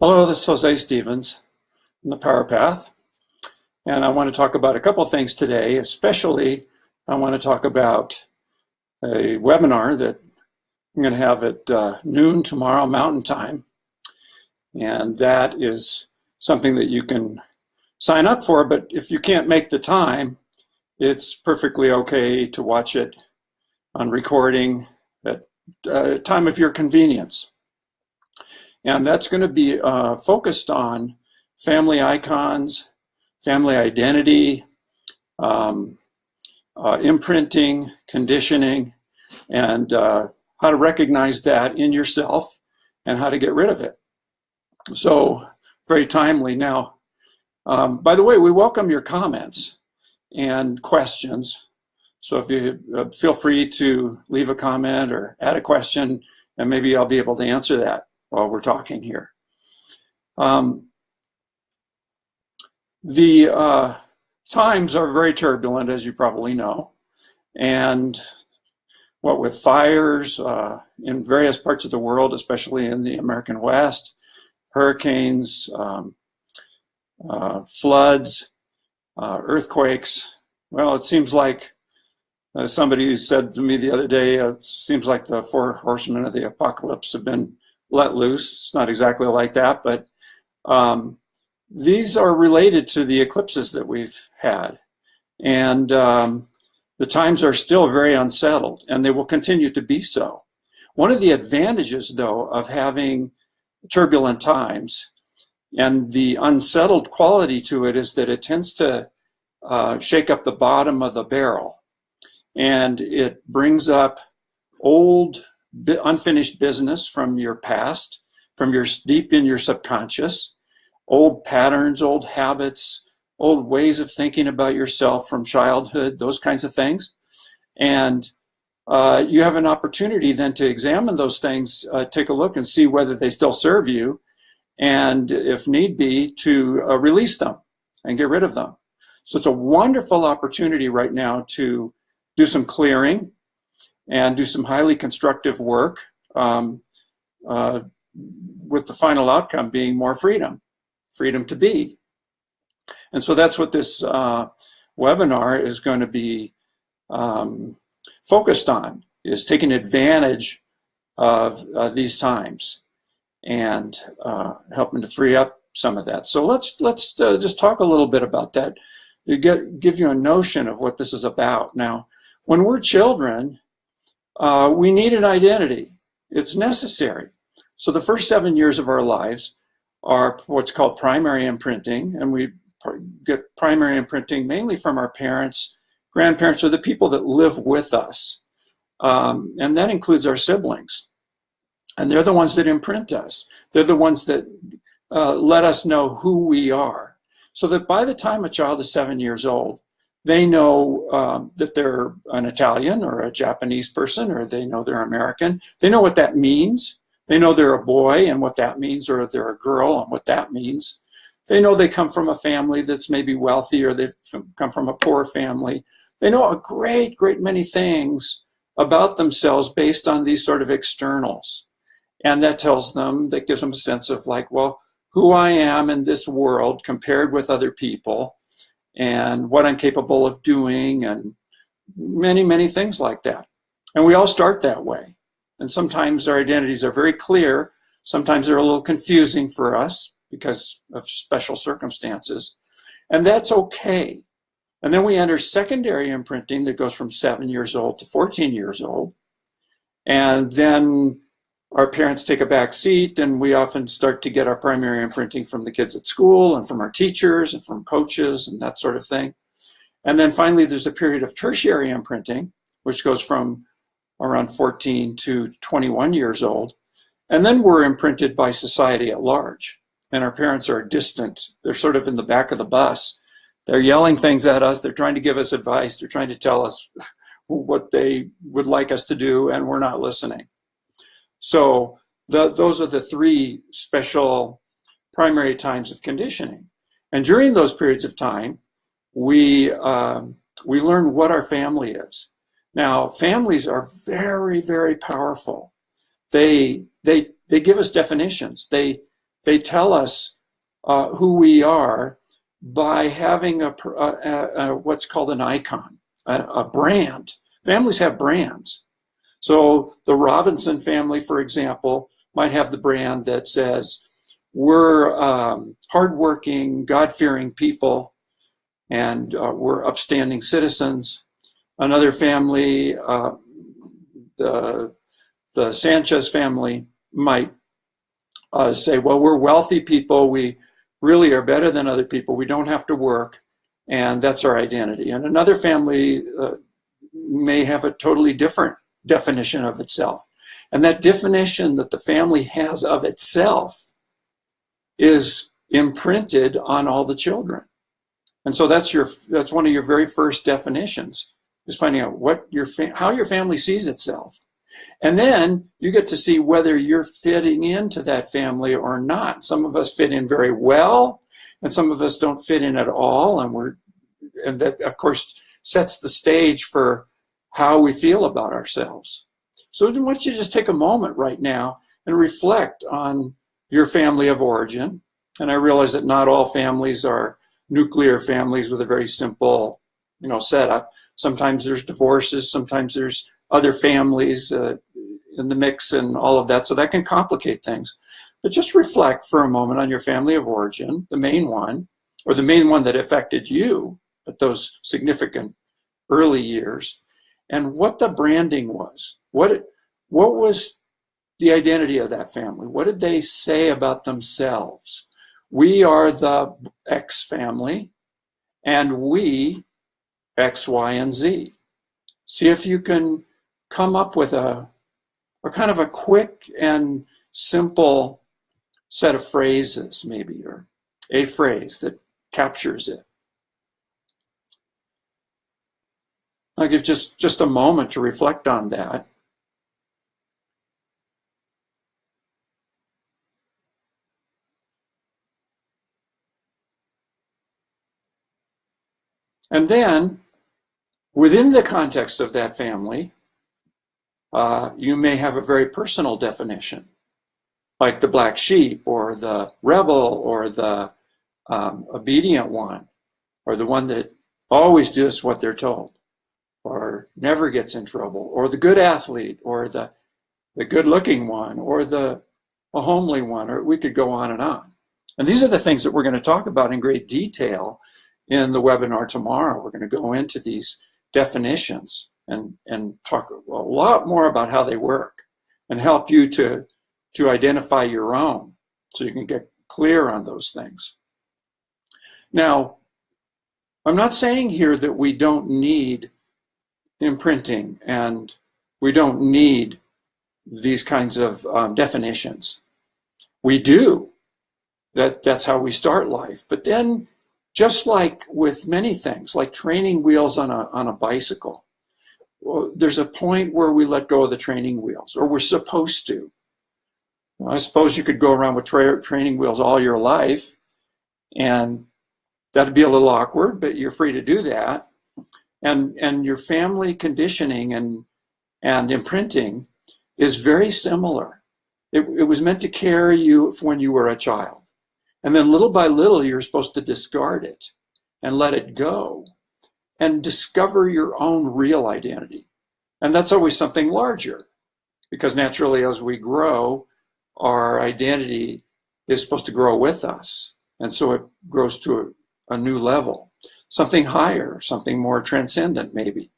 Hello, this is Jose Stevens from the Power Path, and I want to talk about a couple of things today. Especially, I want to talk about a webinar that I'm going to have at noon tomorrow Mountain Time, and that is something that you can sign up for, but if you can't make the time, it's perfectly okay to watch it on recording at a time of your convenience. And that's going to be focused on family icons, family identity, imprinting, conditioning, and how to recognize that in yourself and how to get rid of it. So, very timely. Now, by the way, we welcome your comments and questions. So if you feel free to leave a comment or add a question, and maybe I'll be able to answer that while we're talking here. The times are very turbulent, as you probably know, and what with fires in various parts of the world, especially in the American West, hurricanes, floods, earthquakes. Well, it seems like somebody said to me the other day, it seems like the four horsemen of the apocalypse have been let loose. It's not exactly like that, but these are related to the eclipses that we've had. And the times are still very unsettled, and they will continue to be so. One of the advantages, though, of having turbulent times and the unsettled quality to it is that it tends to shake up the bottom of the barrel. And it brings up old, unfinished business from your past, from your deep in your subconscious, old patterns, old habits, old ways of thinking about yourself from childhood, those kinds of things. And you have an opportunity then to examine those things, take a look and see whether they still serve you, and if need be, to release them and get rid of them. So it's a wonderful opportunity right now to do some clearing and do some highly constructive work, with the final outcome being more freedom to be. And so that's what this webinar is going to be focused on, is taking advantage of these times and helping to free up some of that. So let's just talk a little bit about that, to give you a notion of what this is about. Now, when we're children, we need an identity. It's necessary. So the first 7 years of our lives are what's called primary imprinting, and we get primary imprinting mainly from our parents, grandparents, or the people that live with us. And that includes our siblings. And they're the ones that imprint us. They're the ones that let us know who we are. So that by the time a child is 7 years old, they know that they're an Italian or a Japanese person, or they know they're American. They know what that means. They know they're a boy and what that means, or they're a girl and what that means. They know they come from a family that's maybe wealthy, or they've come from a poor family. They know a great many things about themselves based on these sort of externals. And that gives them a sense of like, well, who I am in this world compared with other people, and what I'm capable of doing, and many things like that. And we all start that way. And sometimes our identities are very clear. Sometimes they're a little confusing for us because of special circumstances. And that's okay. And then we enter secondary imprinting that goes from 7 years old to 14 years old. And then our parents take a back seat, and we often start to get our primary imprinting from the kids at school and from our teachers and from coaches and that sort of thing. And then finally, there's a period of tertiary imprinting, which goes from around 14 to 21 years old. And then we're imprinted by society at large. And our parents are distant. They're sort of in the back of the bus. They're yelling things at us. They're trying to give us advice. They're trying to tell us what they would like us to do, and we're not listening. So those are the three special primary times of conditioning. And during those periods of time, we learn what our family is. Now, families are very powerful. They give us definitions. They They tell us who we are by having what's called an icon, a brand. Families have brands. So the Robinson family, for example, might have the brand that says, we're hardworking, God-fearing people, and we're upstanding citizens. Another family, the Sanchez family, might say, well, we're wealthy people. We really are better than other people. We don't have to work, and that's our identity. And another family may have a totally different definition of itself. And that definition that the family has of itself is imprinted on all the children. And so that's one of your very first definitions, is finding out how your family sees itself. And then you get to see whether you're fitting into that family or not. Some of us fit in very well, and some of us don't fit in at all. And that, of course, sets the stage for how we feel about ourselves. So I want you to just take a moment right now and reflect on your family of origin. And I realize that not all families are nuclear families with a very simple, setup. Sometimes there's divorces, sometimes there's other families in the mix and all of that. So that can complicate things. But just reflect for a moment on your family of origin, the main one, or the main one that affected you at those significant early years, and what the branding was. What was the identity of that family? What did they say about themselves? We are the X family, and we X, Y, and Z. See if you can come up with a kind of a quick and simple set of phrases, maybe, or a phrase that captures it. I'll give just a moment to reflect on that. And then, within the context of that family, you may have a very personal definition, like the black sheep, or the rebel, or the obedient one, or the one that always does what they're told, or never gets in trouble, or the good athlete, or the good-looking one, or the homely one, or we could go on and on. And these are the things that we're going to talk about in great detail in the webinar tomorrow. We're going to go into these definitions and talk a lot more about how they work and help you to identify your own so you can get clear on those things. Now, I'm not saying here that we don't need imprinting and we don't need these kinds of definitions. We do. That's how we start life. But then, just like with many things, like training wheels on a bicycle, there's a point where we let go of the training wheels, or we're supposed to. I suppose you could go around with training wheels all your life, and that'd be a little awkward, but you're free to do that. And your family conditioning and imprinting is very similar. It was meant to carry you when you were a child. And then little by little, you're supposed to discard it and let it go and discover your own real identity. And that's always something larger, because naturally as we grow, our identity is supposed to grow with us. And so it grows to a new level, something higher, something more transcendent, maybe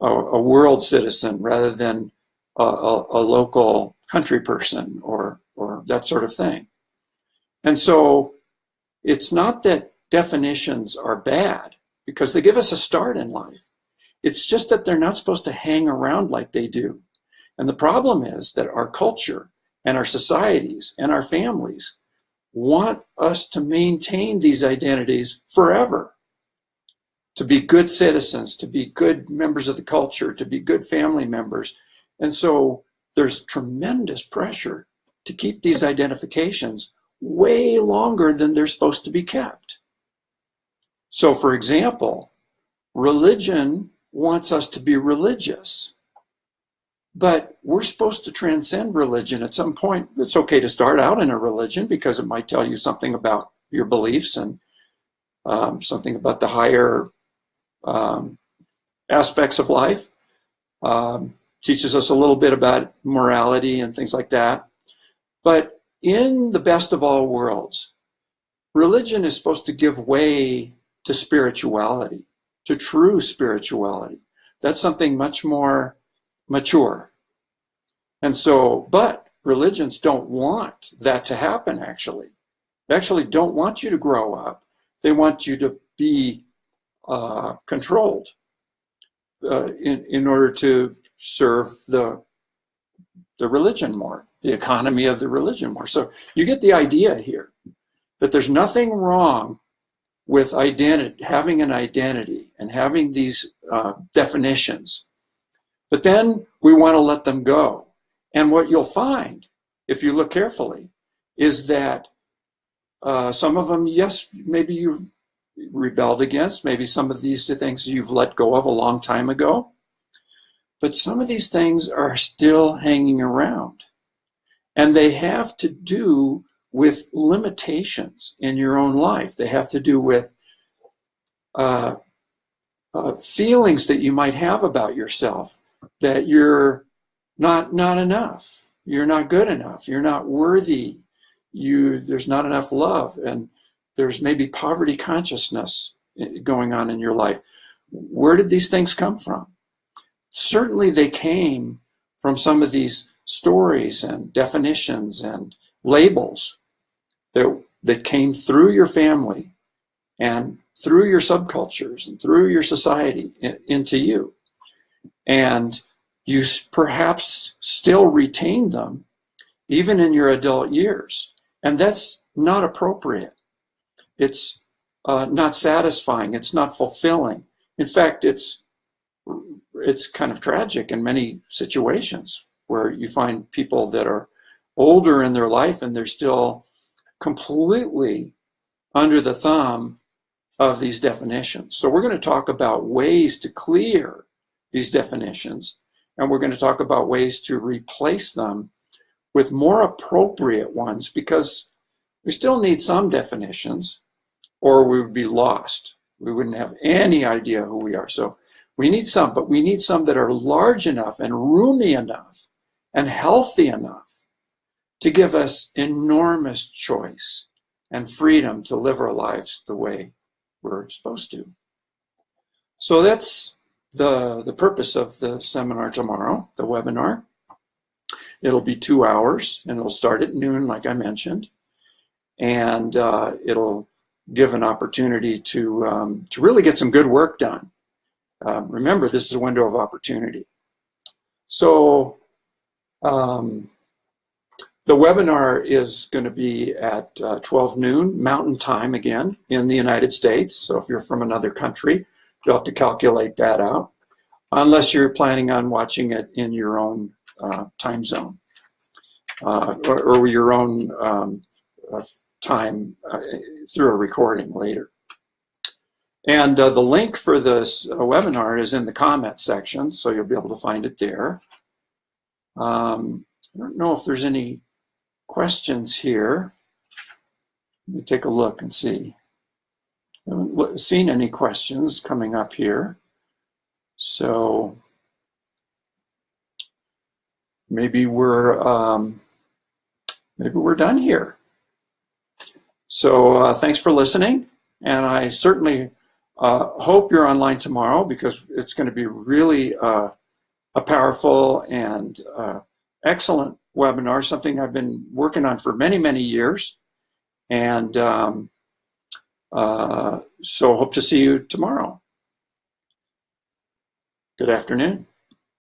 a world citizen rather than a local country person or that sort of thing. And so it's not that definitions are bad, because they give us a start in life. It's just that they're not supposed to hang around like they do. And the problem is that our culture and our societies and our families want us to maintain these identities forever, to be good citizens, to be good members of the culture, to be good family members. And so there's tremendous pressure to keep these identifications way longer than they're supposed to be kept. So, for example, religion wants us to be religious. But we're supposed to transcend religion at some point. It's okay to start out in a religion because it might tell you something about your beliefs and something about the higher aspects of life. Teaches us a little bit about morality and things like that. But in the best of all worlds, religion is supposed to give way to spirituality, to true spirituality. That's something much more mature. And so, but religions don't want that to happen, actually. They actually don't want you to grow up. They want you to be controlled in order to serve the religion more, the economy of the religion more. So you get the idea here that there's nothing wrong with identity, having an identity and having these definitions. But then we want to let them go. And what you'll find, if you look carefully, is that some of them, yes, maybe you've rebelled against, maybe some of these things you've let go of a long time ago. But some of these things are still hanging around. And they have to do with limitations in your own life. They have to do with feelings that you might have about yourself, that you're not enough, you're not good enough, you're not worthy, there's not enough love, and there's maybe poverty consciousness going on in your life. Where did these things come from? Certainly they came from some of these stories and definitions and labels that came through your family and through your subcultures and through your society into you. And you perhaps still retain them even in your adult years. And that's not appropriate. It's not satisfying. It's not fulfilling. In fact, it's kind of tragic in many situations where you find people that are older in their life and they're still completely under the thumb of these definitions. So we're going to talk about ways to clear these definitions, and we're going to talk about ways to replace them with more appropriate ones, because we still need some definitions or we would be lost. We wouldn't have any idea who we are. So we need some, but we need some that are large enough and roomy enough and healthy enough to give us enormous choice and freedom to live our lives the way we're supposed to. So that's the purpose of the seminar tomorrow, the webinar. It'll be 2 hours, and it'll start at noon, like I mentioned, and it'll give an opportunity to really get some good work done. Remember, this is a window of opportunity. So the webinar is going to be at 12 noon Mountain Time again in the United States. So if you're from another country, you'll have to calculate that out, unless you're planning on watching it in your own time zone or your own time through a recording later. And the link for this webinar is in the comments section, so you'll be able to find it there. I don't know if there's any questions here. Let me take a look and see. I haven't seen any questions coming up here. So maybe we're done here. So thanks for listening, and I certainly hope you're online tomorrow, because it's going to be really a powerful and excellent webinar, something I've been working on for many, many years. And so hope to see you tomorrow. Good afternoon.